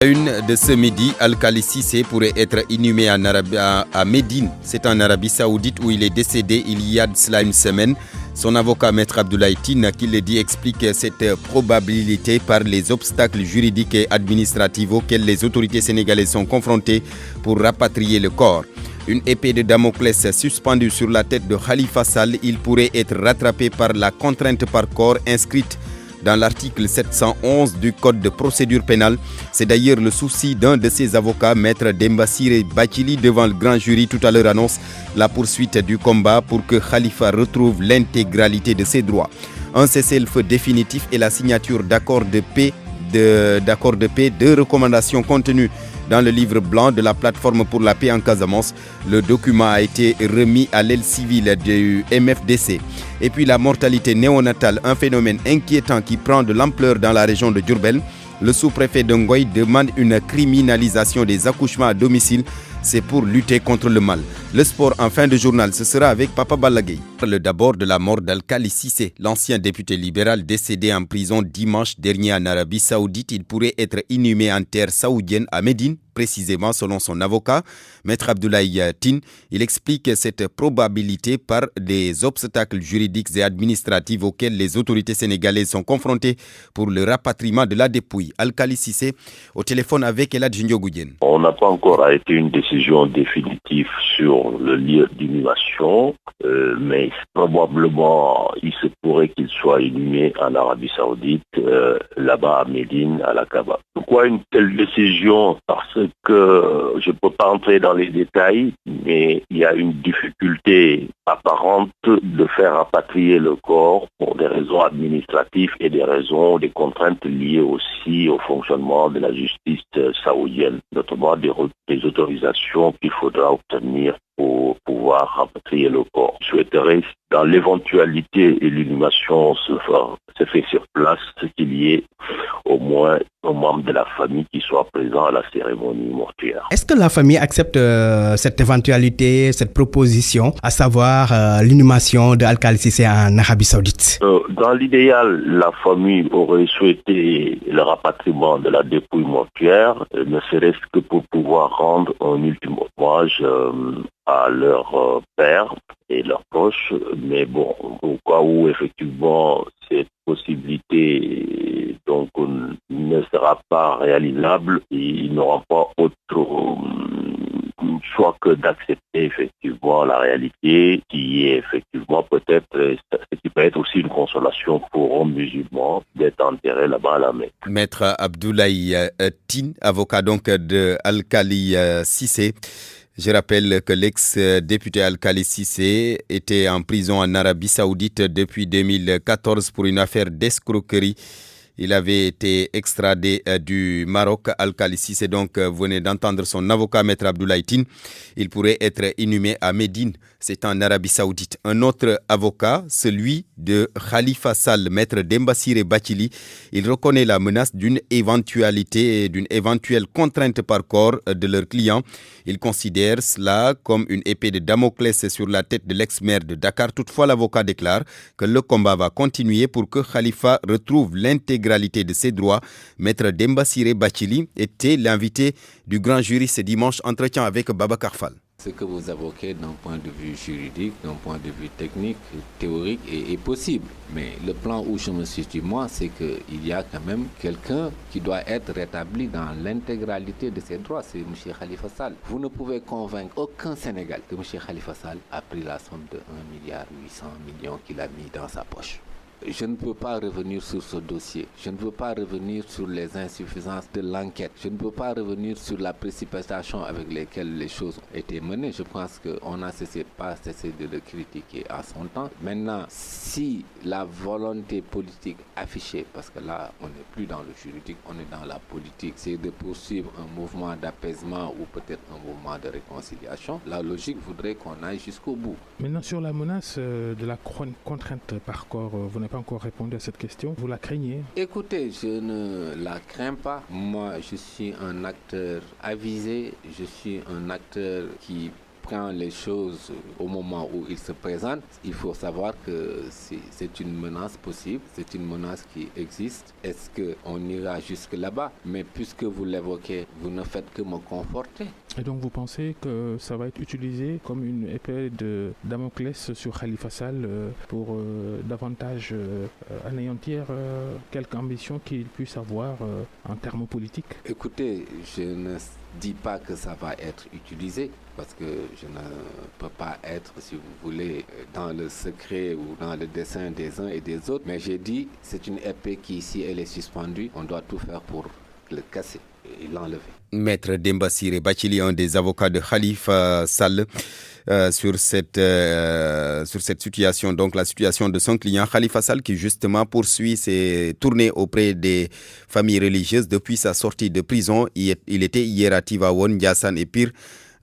À une de ce midi, Alkali Cissé pourrait être inhumé à Médine. C'est en Arabie Saoudite où il est décédé il y a de cela une semaine. Son avocat, Maître Abdoulaye Tine, qui le dit, explique cette probabilité par les obstacles juridiques et administratifs auxquels les autorités sénégalaises sont confrontées pour rapatrier le corps. Une épée de Damoclès suspendue sur la tête de Khalifa Sall, il pourrait être rattrapé par la contrainte par corps inscrite dans l'article 711 du Code de procédure pénale. C'est d'ailleurs le souci d'un de ses avocats, Maître Dembassiré Bathily, devant le grand jury tout à l'heure annonce la poursuite du combat pour que Khalifa retrouve l'intégralité de ses droits. Un cessez-le-feu définitif et la signature d'accords de paix, deux recommandations contenues dans le livre blanc de la plateforme pour la paix en Casamance. Le document a été remis à l'aile civile du MFDC. Et puis la mortalité néonatale, un phénomène inquiétant qui prend de l'ampleur dans la région de Diourbel. Le sous-préfet de Ngoï demande une criminalisation des accouchements à domicile. C'est pour lutter contre le mal. Le sport en fin de journal, ce sera avec Papa Balagueye. On parle d'abord de la mort d'Alkali Cissé, l'ancien député libéral décédé en prison dimanche dernier en Arabie Saoudite. Il pourrait être inhumé en terre saoudienne à Médine, précisément selon son avocat, Maître Abdoulaye Tine. Il explique cette probabilité par des obstacles juridiques et administratifs auxquels les autorités sénégalaises sont confrontées pour le rapatriement de la dépouille. Alkali Cissé au téléphone avec Eladji Ndiogoudiène. On n'a pas encore arrêté une décision définitive sur le lieu d'inhumation, mais probablement il se pourrait qu'il soit inhumé en Arabie Saoudite, là-bas à Médine, à la Kaaba. Pourquoi une telle décision? Parce que je ne peux pas entrer dans les détails, mais il y a une difficulté apparente de faire rapatrier le corps pour des raisons administratives et des contraintes liées aussi au fonctionnement de la justice saoudienne, notamment des autorisations qu'il faudra obtenir pour pouvoir rapatrier le corps. Je souhaiterais, dans l'éventualité et l'inhumation se fait sur place, qu'il y ait au moins un membre de la famille qui soit présent à la cérémonie mortuaire. Est-ce que la famille accepte cette éventualité, cette proposition, à savoir l'inhumation de Alkali Cissé en Arabie Saoudite? Dans l'idéal, la famille aurait souhaité le rapatriement de la dépouille mortuaire, ne serait-ce que pour pouvoir rendre un ultime hommage à leur père et leurs proches, mais bon, au cas où effectivement cette possibilité donc ne sera pas réalisable, ils n'auront pas autre choix que d'accepter effectivement la réalité qui est effectivement peut-être, ce qui peut être aussi une consolation pour un musulman d'être enterré là-bas à la Mecque. Maître Abdoulaye Tine, avocat donc de Alkali Cissé. Je rappelle que l'ex-député Alkali Cissé était en prison en Arabie Saoudite depuis 2014 pour une affaire d'escroquerie. Il avait été extradé du Maroc. Alkali Cissé donc venait d'entendre son avocat, Maître Abdoulaye Tine. Il pourrait être inhumé à Médine, c'est en Arabie Saoudite. Un autre avocat, celui de Khalifa Sall, Maître Dembassiré Bathily, il reconnaît la menace d'une éventuelle contrainte par corps de leur client. Il considère cela comme une épée de Damoclès sur la tête de l'ex-maire de Dakar. Toutefois, l'avocat déclare que le combat va continuer pour que Khalifa retrouve l'intégralité de ses droits. Maître Dembassiré Bathily était l'invité du grand jury ce dimanche. Entretien avec Babacar Fall. Ce que vous évoquez d'un point de vue juridique, d'un point de vue technique, théorique est possible. Mais le plan où je me situe, moi, c'est qu'il y a quand même quelqu'un qui doit être rétabli dans l'intégralité de ses droits. C'est M. Khalifa Sall. Vous ne pouvez convaincre aucun Sénégalais que M. Khalifa Sall a pris la somme de 1,8 milliard qu'il a mis dans sa poche. Je ne peux pas revenir sur ce dossier. Je ne peux pas revenir sur les insuffisances de l'enquête. Je ne peux pas revenir sur la précipitation avec laquelle les choses ont été menées. Je pense qu'on n'a pas cessé de le critiquer à son temps. Maintenant, si la volonté politique affichée, parce que là, on n'est plus dans le juridique, on est dans la politique, c'est de poursuivre un mouvement d'apaisement ou peut-être un mouvement de réconciliation, la logique voudrait qu'on aille jusqu'au bout. Maintenant, sur la menace de la contrainte par corps, vous n'avez pas encore répondu à cette question. Vous la craignez? Écoutez, je ne la crains pas. Moi, je suis un acteur avisé. Je suis un acteur qui prend les choses au moment où il se présente, il faut savoir que c'est une menace possible, c'est une menace qui existe. Est-ce qu'on ira jusque là-bas? Mais puisque vous l'évoquez, vous ne faites que me conforter. Et donc vous pensez que ça va être utilisé comme une épée de Damoclès sur Khalifa Sall pour davantage anéantir quelque ambition qu'il puisse avoir en termes politiques? Écoutez, je ne dis pas que ça va être utilisé parce que je ne peux pas être, si vous voulez, dans le secret ou dans le dessein des uns et des autres, mais j'ai dit c'est une épée qui, si elle est suspendue, on doit tout faire pour le casser et l'enlever. Maître Demba Ciré Bathily, un des avocats de Khalifa Sall, sur cette situation, donc la situation de son client Khalifa Sall, qui justement poursuit ses tournées auprès des familles religieuses depuis sa sortie de prison. Il était hier à Tivaouane, Ndiassane et Pire,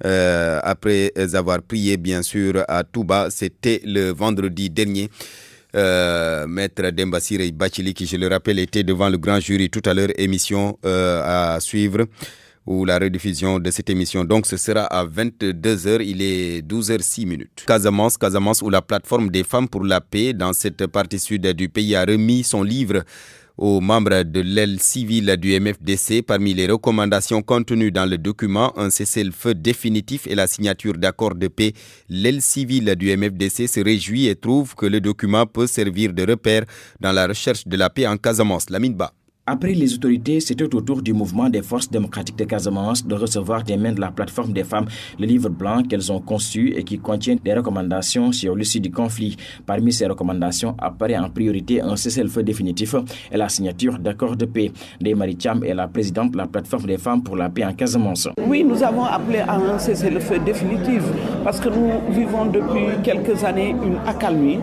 après avoir prié bien sûr à Touba. C'était le vendredi dernier. Maître Demba Ciré Bathily, qui je le rappelle était devant le grand jury tout à l'heure, émission à suivre, ou la rediffusion de cette émission. Donc ce sera à 22h, il est 12h06. Casamance, où la plateforme des femmes pour la paix dans cette partie sud du pays a remis son livre aux membres de l'aile civile du MFDC. Parmi les recommandations contenues dans le document, un cessez-le-feu définitif et la signature d'accords de paix. L'aile civile du MFDC se réjouit et trouve que le document peut servir de repère dans la recherche de la paix en Casamance. Lamine Ba. Après les autorités, c'était au tour du mouvement des forces démocratiques de Casamance de recevoir des mains de la plateforme des femmes le livre blanc qu'elles ont conçu et qui contient des recommandations sur l'issue du conflit. Parmi ces recommandations apparaît en priorité un cessez-le-feu définitif et la signature d'accords de paix. Ndeye Marie Thiam est la présidente de la plateforme des femmes pour la paix en Casamance. Oui, nous avons appelé à un cessez-le-feu définitif parce que nous vivons depuis quelques années une accalmie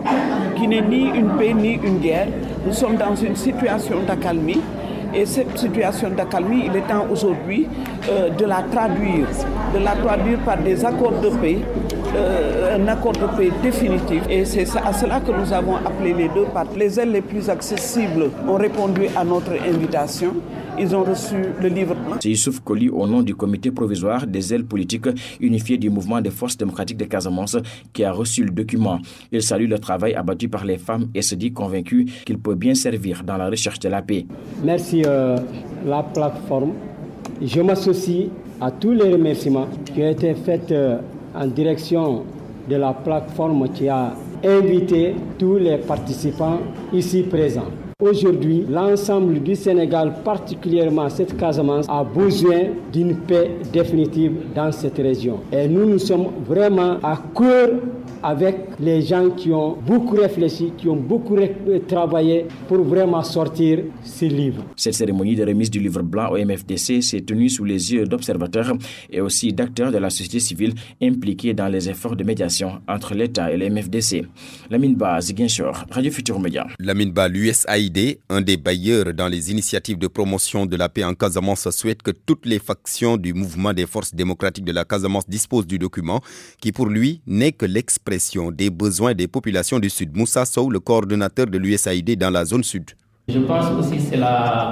qui n'est ni une paix ni une guerre. Nous sommes dans une situation d'accalmie. Et cette situation d'accalmie, il est temps aujourd'hui de la traduire par des accords de paix, un accord de paix définitif. Et c'est à cela que nous avons appelé les deux parties. Les ailes les plus accessibles ont répondu à notre invitation. Ils ont reçu le livre blanc. C'est Youssouf Koli, au nom du comité provisoire des ailes politiques unifiées du mouvement des forces démocratiques de Casamance, qui a reçu le document. Il salue le travail abattu par les femmes et se dit convaincu qu'il peut bien servir dans la recherche de la paix. Merci la plateforme. Je m'associe à tous les remerciements qui ont été faits en direction de la plateforme qui a invité tous les participants ici présents. Aujourd'hui, l'ensemble du Sénégal, particulièrement cette Casamance, a besoin d'une paix définitive dans cette région. Et nous sommes vraiment à cœur avec les gens qui ont beaucoup réfléchi, qui ont beaucoup travaillé pour vraiment sortir ce livre. Cette cérémonie de remise du livre blanc au MFDC s'est tenue sous les yeux d'observateurs et aussi d'acteurs de la société civile impliqués dans les efforts de médiation entre l'État et le MFDC. Lamine Ba, Ziguinchor, Radio Futur Média. Lamine Ba, l'USAID, un des bailleurs dans les initiatives de promotion de la paix en Casamance, souhaite que toutes les factions du mouvement des forces démocratiques de la Casamance disposent du document qui pour lui n'est que l'expression des besoins des populations du Sud. Moussa Sow, le coordonnateur de l'USAID dans la zone Sud. Je pense aussi que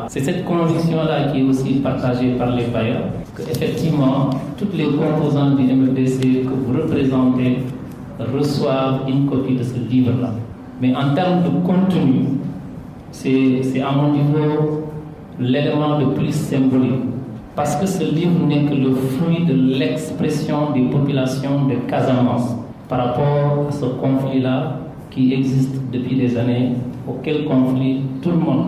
c'est cette conviction-là qui est aussi partagée par les bailleurs, qu'effectivement, toutes les composantes du MFDC que vous représentez reçoivent une copie de ce livre-là. Mais en termes de contenu, c'est à mon niveau l'élément le plus symbolique. Parce que ce livre n'est que le fruit de l'expression des populations de Casamance par rapport à ce conflit-là qui existe depuis des années, auquel conflit tout le monde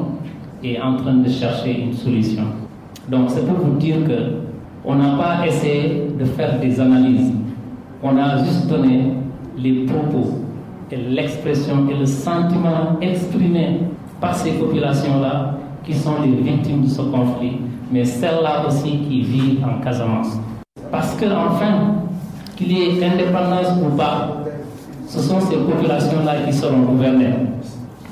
est en train de chercher une solution. Donc c'est pour vous dire qu'on n'a pas essayé de faire des analyses. On a juste donné les propos et l'expression et le sentiment exprimé par ces populations-là qui sont les victimes de ce conflit, mais celles-là aussi qui vivent en Casamance. Parce qu'enfin, qu'il y ait indépendance ou pas, ce sont ces populations-là qui seront gouvernées.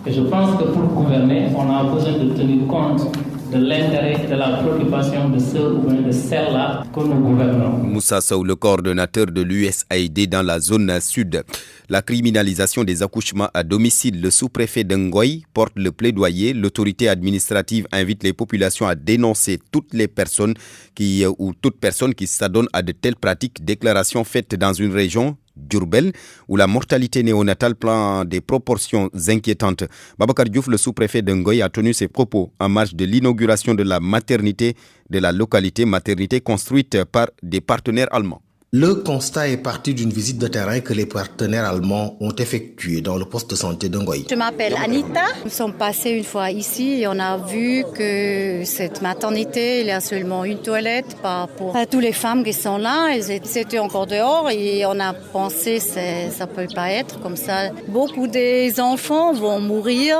Et je pense que pour gouverner, on a besoin de tenir compte de l'intérêt et de la préoccupation de ceux ou bien de celles-là que nous gouvernons. Moussa Sow, le coordonnateur de l'USAID dans la zone sud. La criminalisation des accouchements à domicile. Le sous-préfet de Ngoy porte le plaidoyer. L'autorité administrative invite les populations à dénoncer toute personne qui s'adonne à de telles pratiques. Déclaration faite dans une région, Diourbel, où la mortalité néonatale prend des proportions inquiétantes. Babacar Diouf, le sous-préfet de Ngoy, a tenu ses propos en marge de l'inauguration de la maternité de la localité, maternité construite par des partenaires allemands. Le constat est parti d'une visite de terrain que les partenaires allemands ont effectuée dans le poste de santé de Ngoy. Je m'appelle Anita. Nous sommes passés une fois ici et on a vu que cette maternité, il y a seulement une toilette pour toutes les femmes qui sont là. Elles étaient encore dehors et on a pensé que ça ne peut pas être comme ça. Beaucoup des enfants vont mourir.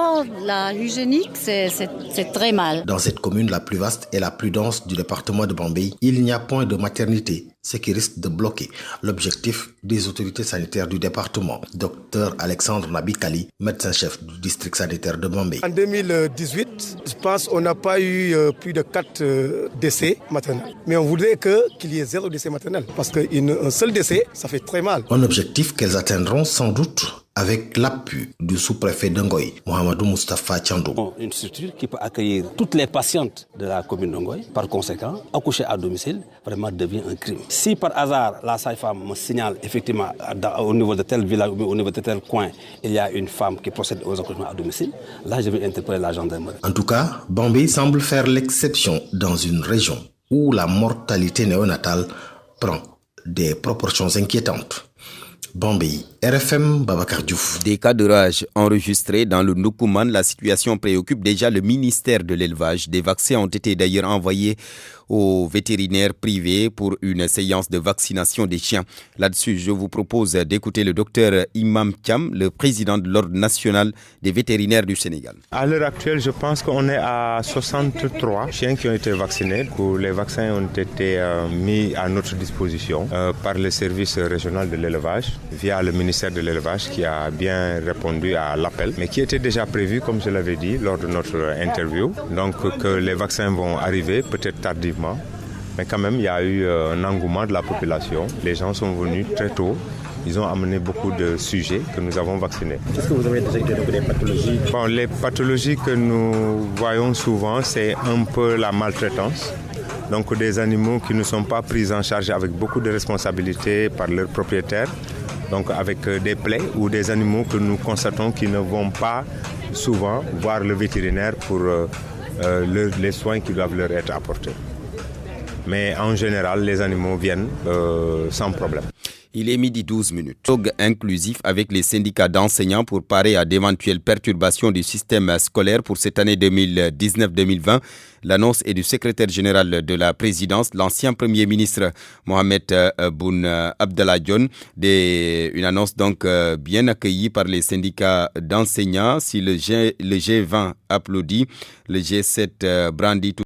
La hygiénique, c'est très mal. Dans cette commune la plus vaste et la plus dense du département de Bambey, il n'y a point de maternité, ce qui risque de bloquer l'objectif des autorités sanitaires du département. Dr Alexandre Nabikali, médecin-chef du district sanitaire de Bambey. En 2018, je pense qu'on n'a pas eu plus de 4 décès maternels. Mais on voudrait qu'il y ait 0 décès maternel. Parce qu'un seul décès, ça fait très mal. Un objectif qu'elles atteindront sans doute avec l'appui du sous-préfet d'Ngoy, Mohamedou Moustapha Tchandou. Une structure qui peut accueillir toutes les patientes de la commune d'Ngoy. Par conséquent, accoucher à domicile vraiment devient un crime. Si par hasard la sage-femme me signale effectivement au niveau de tel village ou au niveau de tel coin, il y a une femme qui procède aux accouchements à domicile, là je vais interpeller la gendarmerie. En tout cas, Bambey semble faire l'exception dans une région où la mortalité néonatale prend des proportions inquiétantes. Bambey, RFM, Babacar Diouf. Des cas de rage enregistrés dans le Ndoukoumane, la situation préoccupe déjà le ministère de l'élevage. Des vaccins ont été d'ailleurs envoyés aux vétérinaires privés pour une séance de vaccination des chiens. Là-dessus, je vous propose d'écouter le docteur Imam Thiam, le président de l'Ordre national des vétérinaires du Sénégal. À l'heure actuelle, je pense qu'on est à 63 chiens qui ont été vaccinés. Les vaccins ont été mis à notre disposition par le service régional de l'élevage via le ministère de l'élevage qui a bien répondu à l'appel, mais qui était déjà prévu, comme je l'avais dit, lors de notre interview. Donc que les vaccins vont arriver, peut-être tardivement, mais quand même il y a eu un engouement de la population. Les gens sont venus très tôt. Ils ont amené beaucoup de sujets que nous avons vaccinés. Est-ce que vous avez déjà identifié des pathologies? Les pathologies que nous voyons souvent, c'est un peu la maltraitance. Donc des animaux qui ne sont pas pris en charge avec beaucoup de responsabilités par leurs propriétaires. Donc avec des plaies ou des animaux que nous constatons qui ne vont pas souvent voir le vétérinaire pour les soins qui doivent leur être apportés. Mais en général, les animaux viennent sans problème. Il est 12h. Dialogue inclusif avec les syndicats d'enseignants pour parer à d'éventuelles perturbations du système scolaire pour cette année 2019-2020. L'annonce est du secrétaire général de la présidence, l'ancien premier ministre Mohamed Boun Abdallah Dionne. Une annonce donc bien accueillie par les syndicats d'enseignants. Si le G20 applaudit, le G7 brandit tout.